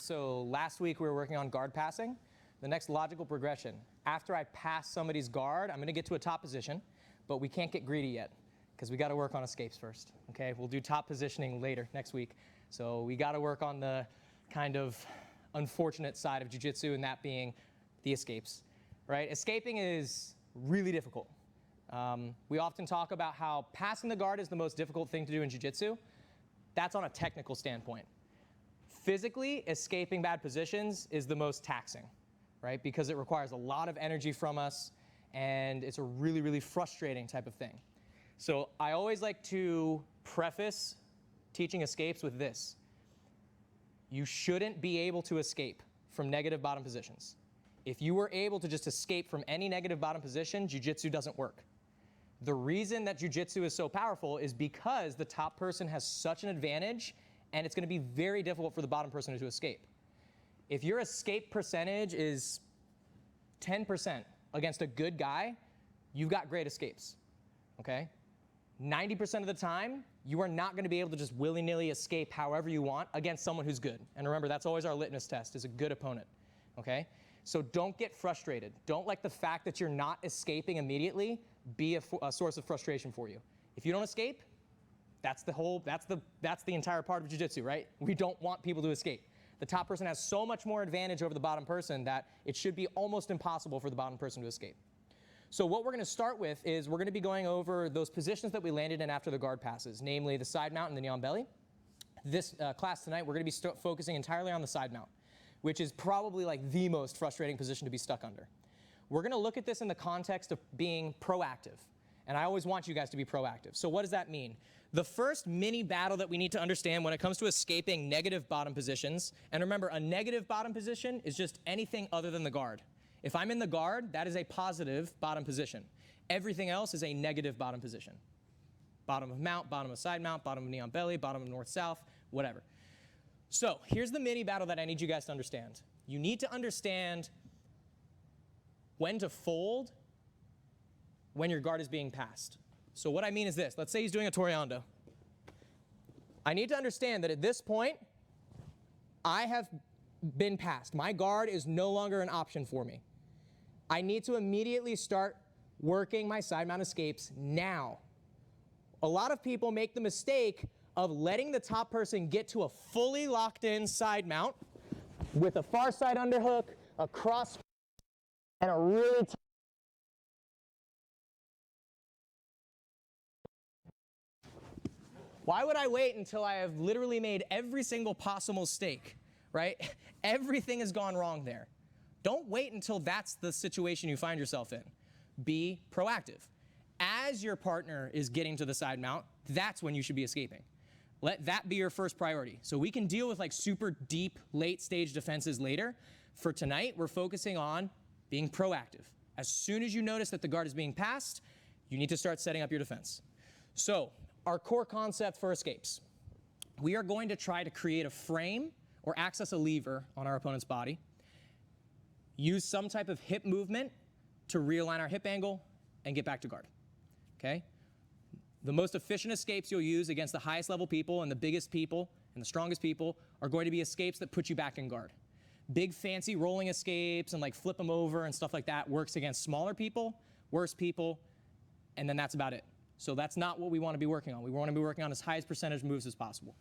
So last week we were working on guard passing. The next logical progression, after I pass somebody's guard, I'm going to get to a top position, but we can't get greedy yet because we got to work on escapes first. Okay, we'll do top positioning later next week. So we got to work on the kind of unfortunate side of jiu-jitsu, and that being the escapes. Right? Escaping is really difficult. We often talk about how passing the guard is the most difficult thing to do in jiu-jitsu. That's on a technical standpoint. Physically, escaping bad positions is the most taxing, right? Because it requires a lot of energy from us, and it's a really, really frustrating type of thing. So I always like to preface teaching escapes with this. You shouldn't be able to escape from negative bottom positions. If you were able to just escape from any negative bottom position, jiu-jitsu doesn't work. The reason that jiu-jitsu is so powerful is because the top person has such an advantage, and it's going to be very difficult for the bottom person to escape. If your escape percentage is 10% against a good guy, you've got great escapes, okay? 90% of the time, you are not going to be able to just willy-nilly escape however you want against someone who's good. And remember, that's always our litmus test, is a good opponent, okay? So don't get frustrated. Don't let the fact that you're not escaping immediately be a source of frustration for you. If you don't escape, that's the entire part of jiu-jitsu, right? We don't want people to escape. The top person has so much more advantage over the bottom person that it should be almost impossible for the bottom person to escape. So what we're going to start with is we're going to be going over those positions that we landed in after the guard passes, namely the side mount and the knee on belly. This class tonight, we're going to be focusing entirely on the side mount, which is probably like the most frustrating position to be stuck under. We're going to look at this in the context of being proactive. And I always want you guys to be proactive. So what does that mean? The first mini battle that we need to understand when it comes to escaping negative bottom positions, and remember, a negative bottom position is just anything other than the guard. If I'm in the guard, that is a positive bottom position. Everything else is a negative bottom position. Bottom of mount, bottom of side mount, bottom of knee on belly, bottom of north-south, whatever. So here's the mini battle that I need you guys to understand. You need to understand when to fold when your guard is being passed. So what I mean is this. Let's say he's doing a Toreando. I need to understand that at this point, I have been passed. My guard is no longer an option for me. I need to immediately start working my side mount escapes now. A lot of people make the mistake of letting the top person get to a fully locked in side mount with a far side underhook, a cross, and a really Why would I wait until I have literally made every single possible mistake, right? Everything has gone wrong there. Don't wait until that's the situation you find yourself in. Be proactive. As your partner is getting to the side mount, that's when you should be escaping. Let that be your first priority. So we can deal with like super deep late stage defenses later. For tonight, we're focusing on being proactive. As soon as you notice that the guard is being passed, you need to start setting up your defense. So our core concept for escapes. We are going to try to create a frame or access a lever on our opponent's body. Use some type of hip movement to realign our hip angle and get back to guard, okay? The most efficient escapes you'll use against the highest level people and the biggest people and the strongest people are going to be escapes that put you back in guard. Big fancy rolling escapes and like flip them over and stuff like that works against smaller people, worse people, and then that's about it. So that's not what we want to be working on. We want to be working on as highest percentage moves as possible.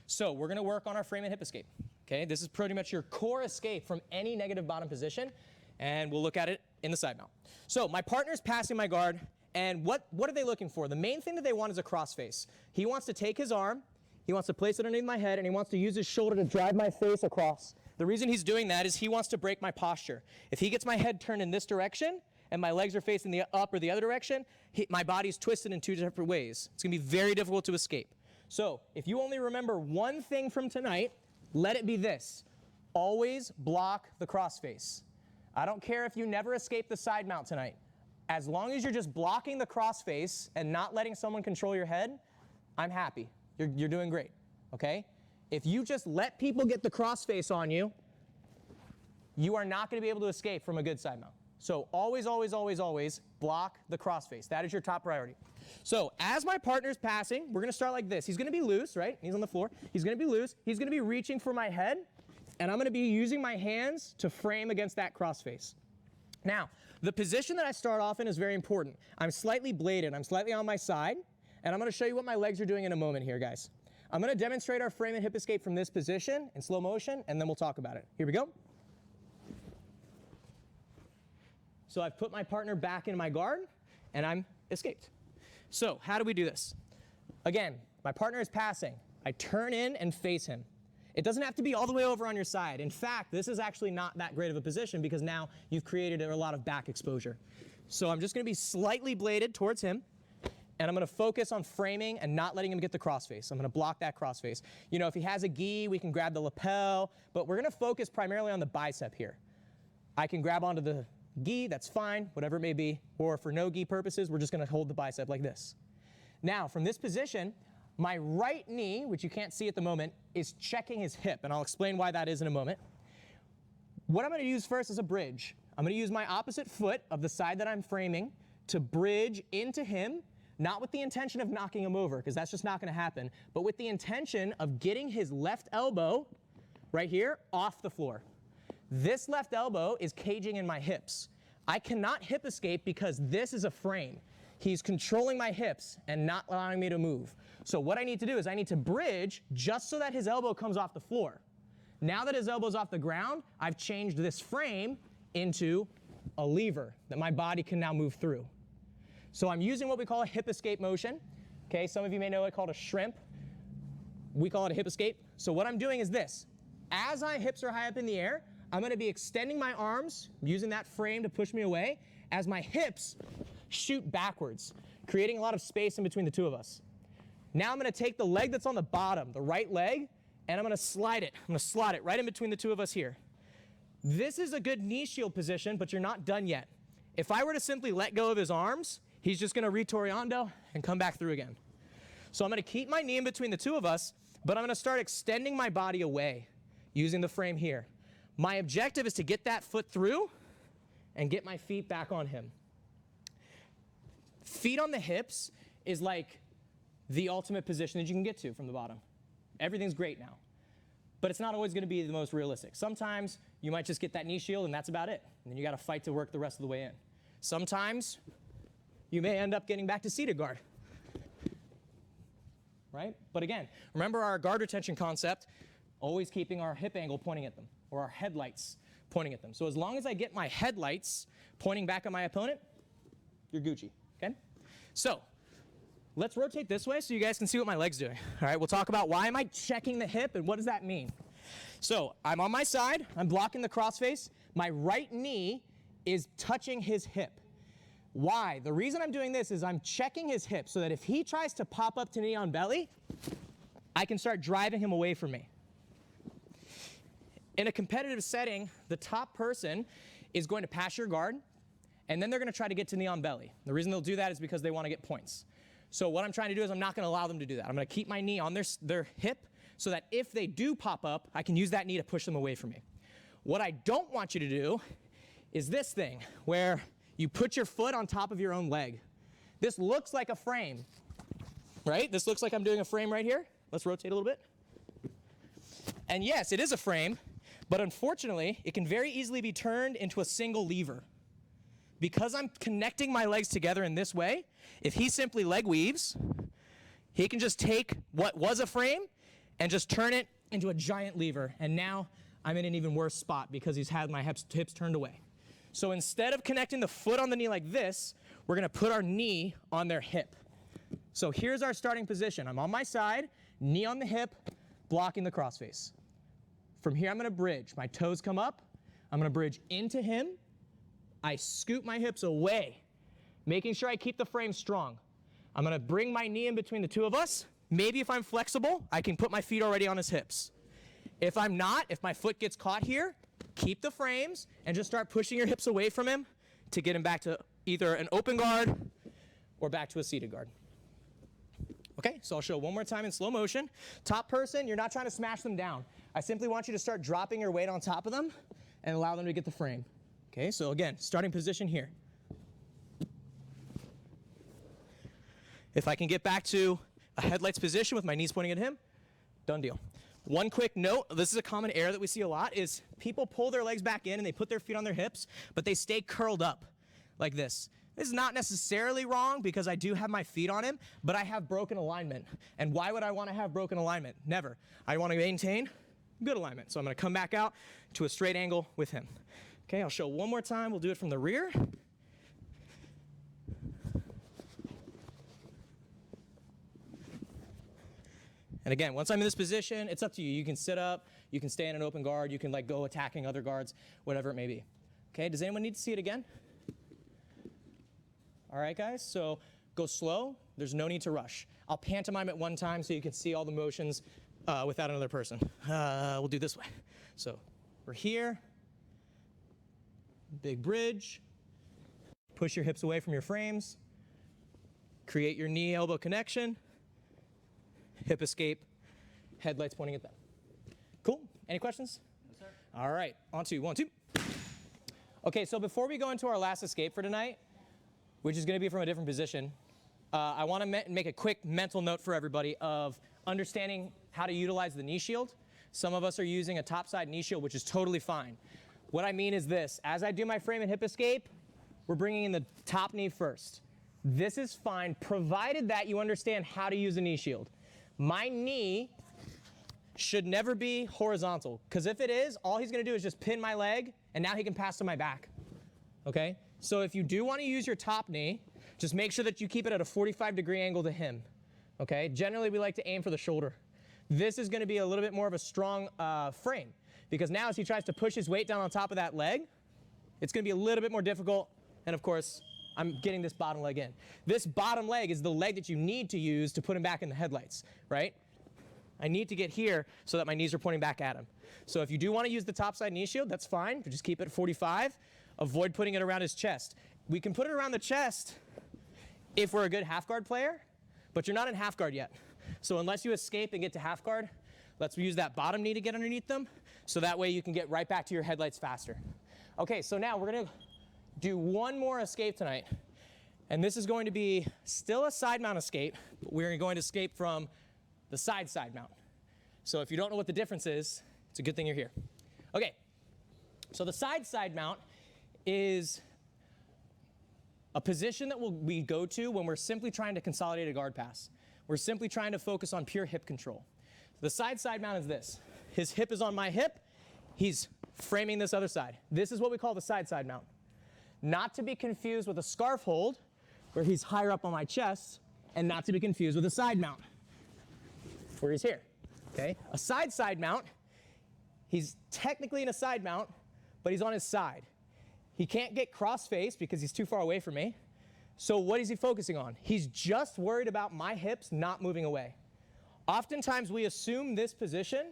So we're going to work on our frame and hip escape. Okay, this is pretty much your core escape from any negative bottom position, and we'll look at it in the side mount. So my partner's passing my guard, and what are they looking for? The main thing that they want is a cross face. He wants to take his arm, he wants to place it underneath my head, and he wants to use his shoulder to drive my face across. The reason he's doing that is he wants to break my posture. If he gets my head turned in this direction, and my legs are facing the up or the other direction, my body's twisted in two different ways. It's going to be very difficult to escape. So if you only remember one thing from tonight, let it be this. Always block the crossface. I don't care if you never escape the side mount tonight. As long as you're just blocking the crossface and not letting someone control your head, I'm happy. You're doing great, okay? If you just let people get the crossface on you, you are not going to be able to escape from a good side mount. So always, always, always, always block the crossface. That is your top priority. So as my partner's passing, we're going to start like this. He's going to be loose, right? He's on the floor. He's going to be loose. He's going to be reaching for my head. And I'm going to be using my hands to frame against that crossface. Now, the position that I start off in is very important. I'm slightly bladed. I'm slightly on my side. And I'm going to show you what my legs are doing in a moment here, guys. I'm going to demonstrate our frame and hip escape from this position in slow motion, and then we'll talk about it. Here we go. So I've put my partner back in my guard, and I'm escaped. So how do we do this? Again, my partner is passing. I turn in and face him. It doesn't have to be all the way over on your side. In fact, this is actually not that great of a position because now you've created a lot of back exposure. So I'm just going to be slightly bladed towards him, and I'm going to focus on framing and not letting him get the crossface. I'm going to block that crossface. You know, if he has a gi, we can grab the lapel, but we're going to focus primarily on the bicep here. I can grab onto the gi, that's fine, whatever it may be, or for no gi purposes, we're just going to hold the bicep like this. Now, from this position, my right knee, which you can't see at the moment, is checking his hip, and I'll explain why that is in a moment. What I'm going to use first is a bridge. I'm going to use my opposite foot of the side that I'm framing to bridge into him, not with the intention of knocking him over, because that's just not going to happen, but with the intention of getting his left elbow, right here, off the floor. This left elbow is caging in my hips. I cannot hip escape because this is a frame. He's controlling my hips and not allowing me to move. So what I need to do is I need to bridge just so that his elbow comes off the floor. Now that his elbow's off the ground, I've changed this frame into a lever that my body can now move through. So I'm using what we call a hip escape motion. Okay, some of you may know it called a shrimp. We call it a hip escape. So what I'm doing is this. As my hips are high up in the air, I'm going to be extending my arms, using that frame to push me away, as my hips shoot backwards, creating a lot of space in between the two of us. Now I'm going to take the leg that's on the bottom, the right leg, and I'm going to slide it. I'm going to slot it right in between the two of us here. This is a good knee shield position, but you're not done yet. If I were to simply let go of his arms, he's just going to retoriando and come back through again. So I'm going to keep my knee in between the two of us, but I'm going to start extending my body away using the frame here. My objective is to get that foot through and get my feet back on him. Feet on the hips is like the ultimate position that you can get to from the bottom. Everything's great now, but it's not always going to be the most realistic. Sometimes you might just get that knee shield and that's about it, and then you got to fight to work the rest of the way in. Sometimes you may end up getting back to seated guard, right? But again, remember our guard retention concept, always keeping our hip angle pointing at them, or our headlights pointing at them. So as long as I get my headlights pointing back at my opponent, you're Gucci, okay? So let's rotate this way so you guys can see what my leg's doing. All right, we'll talk about why am I checking the hip and what does that mean. So I'm on my side, I'm blocking the crossface. My right knee is touching his hip. Why? The reason I'm doing this is I'm checking his hip so that if he tries to pop up to knee on belly, I can start driving him away from me. In a competitive setting, the top person is going to pass your guard, and then they're going to try to get to knee on belly. The reason they'll do that is because they want to get points. So what I'm trying to do is I'm not going to allow them to do that. I'm going to keep my knee on their hip so that if they do pop up, I can use that knee to push them away from me. What I don't want you to do is this thing, where you put your foot on top of your own leg. This looks like a frame, right? This looks like I'm doing a frame right here. Let's rotate a little bit. And yes, it is a frame, but unfortunately, it can very easily be turned into a single lever. Because I'm connecting my legs together in this way, if he simply leg weaves, he can just take what was a frame and just turn it into a giant lever. And now I'm in an even worse spot because he's had my hips turned away. So instead of connecting the foot on the knee like this, we're going to put our knee on their hip. So here's our starting position. I'm on my side, knee on the hip, blocking the crossface. From here, I'm going to bridge. My toes come up. I'm going to bridge into him. I scoot my hips away, making sure I keep the frame strong. I'm going to bring my knee in between the two of us. Maybe if I'm flexible, I can put my feet already on his hips. If I'm not, if my foot gets caught here, keep the frames and just start pushing your hips away from him to get him back to either an open guard or back to a seated guard. Okay, so I'll show one more time in slow motion. Top person, you're not trying to smash them down. I simply want you to start dropping your weight on top of them and allow them to get the frame. Okay, so again, starting position here. If I can get back to a headlights position with my knees pointing at him, done deal. One quick note, this is a common error that we see a lot, is people pull their legs back in and they put their feet on their hips, but they stay curled up like this. This is not necessarily wrong because I do have my feet on him, but I have broken alignment. And why would I want to have broken alignment? Never. I want to maintain good alignment. So I'm going to come back out to a straight angle with him. Okay, I'll show one more time. We'll do it from the rear. And again, once I'm in this position, it's up to you. You can sit up, you can stay in an open guard, you can like go attacking other guards, whatever it may be. Okay, does anyone need to see it again? All right, guys, so go slow. There's no need to rush. I'll pantomime it one time so you can see all the motions without another person. We'll do this way. So we're here, big bridge, push your hips away from your frames, create your knee-elbow connection, hip escape, headlights pointing at them. Cool, any questions? Yes, sir. All right, on to 1, 2. Okay, so before we go into our last escape for tonight, which is gonna be from a different position, I wanna make a quick mental note for everybody of understanding how to utilize the knee shield. Some of us are using a topside knee shield, which is totally fine. What I mean is this, as I do my frame and hip escape, we're bringing in the top knee first. This is fine, provided that you understand how to use a knee shield. My knee should never be horizontal, because if it is, all he's gonna do is just pin my leg, and now he can pass to my back, okay? So if you do wanna use your top knee, just make sure that you keep it at a 45-degree angle to him, okay? Generally, we like to aim for the shoulder. This is gonna be a little bit more of a strong frame, because now as he tries to push his weight down on top of that leg, it's gonna be a little bit more difficult, and of course, I'm getting this bottom leg in. This bottom leg is the leg that you need to use to put him back in the headlights, right? I need to get here so that my knees are pointing back at him. So if you do want to use the topside knee shield, that's fine. Just keep it at 45. Avoid putting it around his chest. We can put it around the chest if we're a good half guard player, but you're not in half guard yet. So unless you escape and get to half guard, let's use that bottom knee to get underneath them, so that way you can get right back to your headlights faster. Okay, so now we're gonna do one more escape tonight. And this is going to be still a side mount escape, but we're going to escape from the side mount. So if you don't know what the difference is, it's a good thing you're here. Okay, so the side mount is a position that we go to when we're simply trying to consolidate a guard pass. We're simply trying to focus on pure hip control. The side mount is this. His hip is on my hip, he's framing this other side. This is what we call the side mount. Not to be confused with a scarf hold, where he's higher up on my chest, and not to be confused with a side mount, where he's here, okay? A side mount, he's technically in a side mount, but he's on his side. He can't get cross-faced because he's too far away from me. So what is he focusing on? He's just worried about my hips not moving away. Oftentimes we assume this position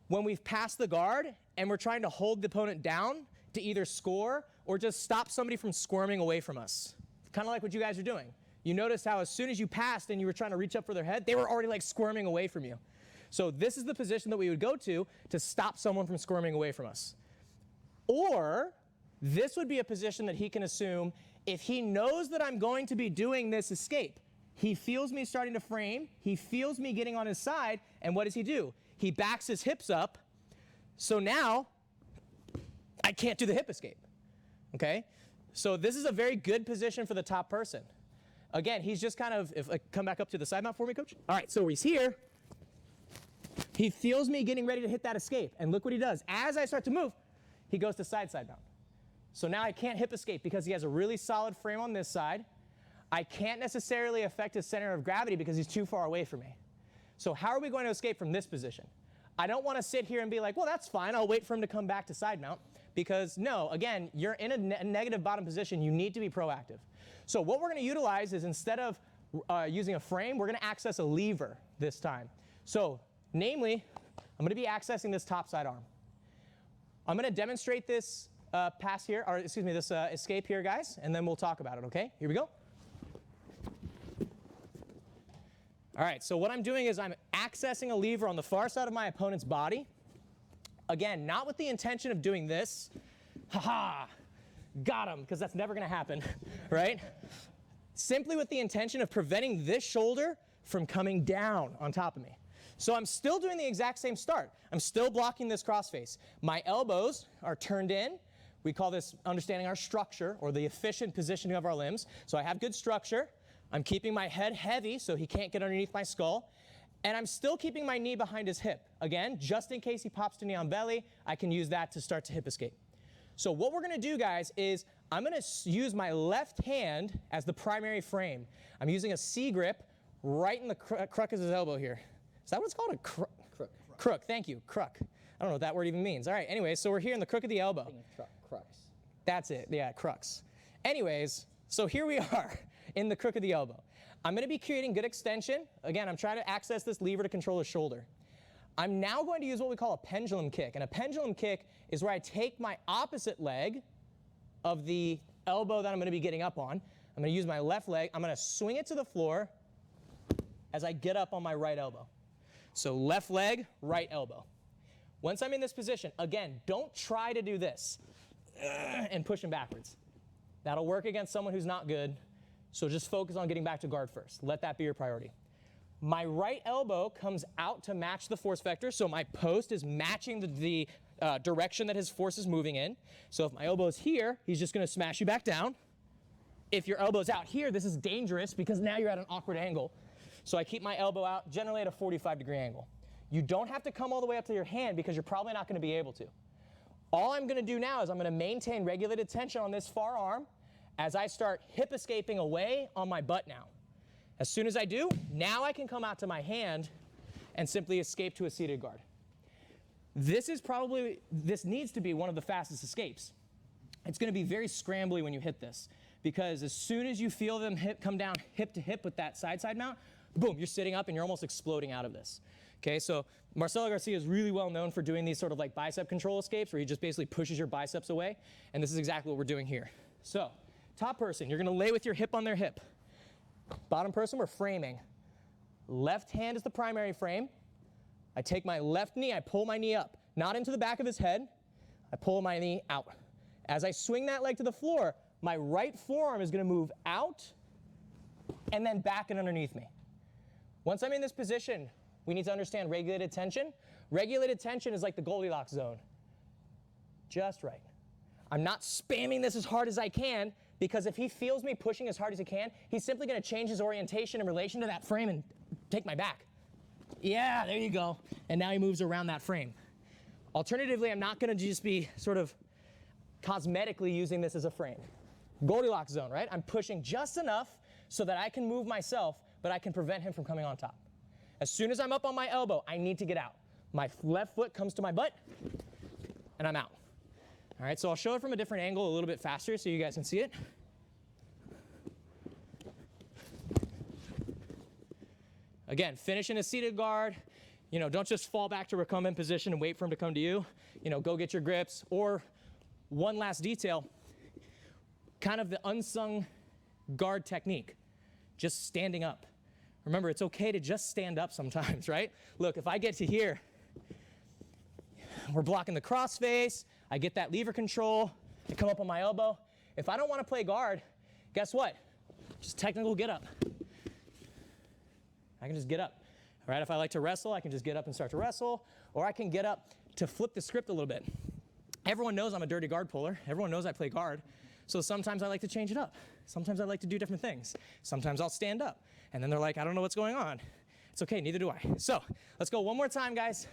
when we've passed the guard and we're trying to hold the opponent down to either score or just stop somebody from squirming away from us. Kind of like what you guys are doing. You notice how as soon as you passed and you were trying to reach up for their head, they were already like squirming away from you. So this is the position that we would go to stop someone from squirming away from us. Or this would be a position that he can assume if he knows that I'm going to be doing this escape. He feels me starting to frame, he feels me getting on his side, and what does he do? He backs his hips up, so now I can't do the hip escape, okay? So this is a very good position for the top person. Again, he's just kind of, come back up to the side mount for me, coach. All right, so he's here. He feels me getting ready to hit that escape, and look what he does. As I start to move, he goes to side mount. So now I can't hip escape because he has a really solid frame on this side. I can't necessarily affect his center of gravity because he's too far away from me. So how are we going to escape from this position? I don't want to sit here and be like, well, that's fine. I'll wait for him to come back to side mount. Because no, again, you're in a negative bottom position. You need to be proactive. So what we're going to utilize is instead of using a frame, we're going to access a lever this time. So namely, I'm going to be accessing this top side arm. I'm going to demonstrate this pass here, or excuse me, this escape here, guys, and then we'll talk about it, okay? Here we go. All right, so what I'm doing is I'm accessing a lever on the far side of my opponent's body. Again, not with the intention of doing this. Ha-ha, got him, because that's never going to happen, right? Simply with the intention of preventing this shoulder from coming down on top of me. So I'm still doing the exact same start. I'm still blocking this crossface. My elbows are turned in. We call this understanding our structure, or the efficient positioning of our limbs. So I have good structure. I'm keeping my head heavy so he can't get underneath my skull. And I'm still keeping my knee behind his hip. Again, just in case he pops to knee on belly, I can use that to start to hip escape. So what we're going to do, guys, is I'm going to use my left hand as the primary frame. I'm using a C grip right in the crook of his elbow here. Is that what it's called? A crook. Crook, thank you, crook. I don't know what that word even means. All right, anyways, so we're here in the crook of the elbow. Crux. That's it, yeah, crux. Anyways, so here we are in the crook of the elbow. I'm going to be creating good extension. Again, I'm trying to access this lever to control the shoulder. I'm now going to use what we call a pendulum kick. And a pendulum kick is where I take my opposite leg of the elbow that I'm going to be getting up on. I'm going to use my left leg. I'm going to swing it to the floor as I get up on my right elbow. So left leg, right elbow. Once I'm in this position, again, don't try to do this and push him backwards. That'll work against someone who's not good. So just focus on getting back to guard first. Let that be your priority. My right elbow comes out to match the force vector. So my post is matching the direction that his force is moving in. So if my elbow is here, he's just going to smash you back down. If your elbow's out here, this is dangerous because now you're at an awkward angle. So I keep my elbow out, generally at a 45-degree angle. You don't have to come all the way up to your hand because you're probably not going to be able to. All I'm going to do now is I'm going to maintain regulated tension on this far arm as I start hip escaping away on my butt now. As soon as I do, now I can come out to my hand and simply escape to a seated guard. This needs to be one of the fastest escapes. It's going to be very scrambly when you hit this because as soon as you feel them come down hip to hip with that side mount, boom, you're sitting up and you're almost exploding out of this. Okay, so Marcelo Garcia is really well known for doing these sort of like bicep control escapes where he just basically pushes your biceps away, and this is exactly what we're doing here. So, top person, you're going to lay with your hip on their hip. Bottom person, we're framing. Left hand is the primary frame. I take my left knee, I pull my knee up, not into the back of his head. I pull my knee out. As I swing that leg to the floor, my right forearm is going to move out and then back and underneath me. Once I'm in this position, we need to understand regulated tension. Regulated tension is like the Goldilocks zone. Just right. I'm not spamming this as hard as I can because if he feels me pushing as hard as he can, he's simply going to change his orientation in relation to that frame and take my back. Yeah, there you go. And now he moves around that frame. Alternatively, I'm not going to just be sort of cosmetically using this as a frame. Goldilocks zone, right? I'm pushing just enough so that I can move myself, but I can prevent him from coming on top. As soon as I'm up on my elbow, I need to get out. My left foot comes to my butt, and I'm out. All right, so I'll show it from a different angle a little bit faster so you guys can see it. Again, finish in a seated guard. You know, don't just fall back to recumbent position and wait for him to come to you. You know, go get your grips. Or one last detail, kind of the unsung guard technique, just standing up. Remember, it's okay to just stand up sometimes, right? Look, if I get to here, we're blocking the crossface, I get that lever control, I come up on my elbow. If I don't want to play guard, guess what? Just technical get up. I can just get up. All right, if I like to wrestle, I can just get up and start to wrestle, or I can get up to flip the script a little bit. Everyone knows I'm a dirty guard puller. Everyone knows I play guard. So sometimes I like to change it up. Sometimes I like to do different things. Sometimes I'll stand up. And then they're like, I don't know what's going on. It's okay, neither do I. So let's go one more time, guys.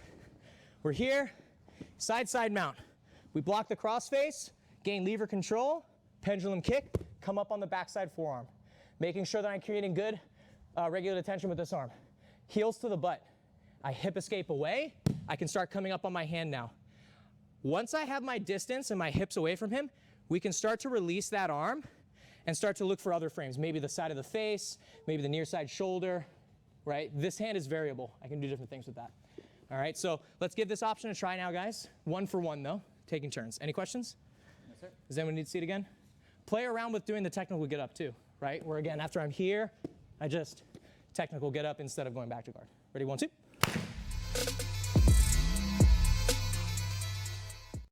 We're here, side mount. We block the crossface, gain lever control, pendulum kick, come up on the backside forearm. Making sure that I'm creating good regulated tension with this arm. Heels to the butt. I hip escape away. I can start coming up on my hand now. Once I have my distance and my hips away from him, we can start to release that arm and start to look for other frames. Maybe the side of the face, maybe the near side shoulder, right? This hand is variable. I can do different things with that. All right, so let's give this option a try now, guys. 1 for 1, though, taking turns. Any questions? No, sir. Does anyone need to see it again? Play around with doing the technical get up, too, right? Where, again, after I'm here, I just technical get up instead of going back to guard. Ready, 1, 2.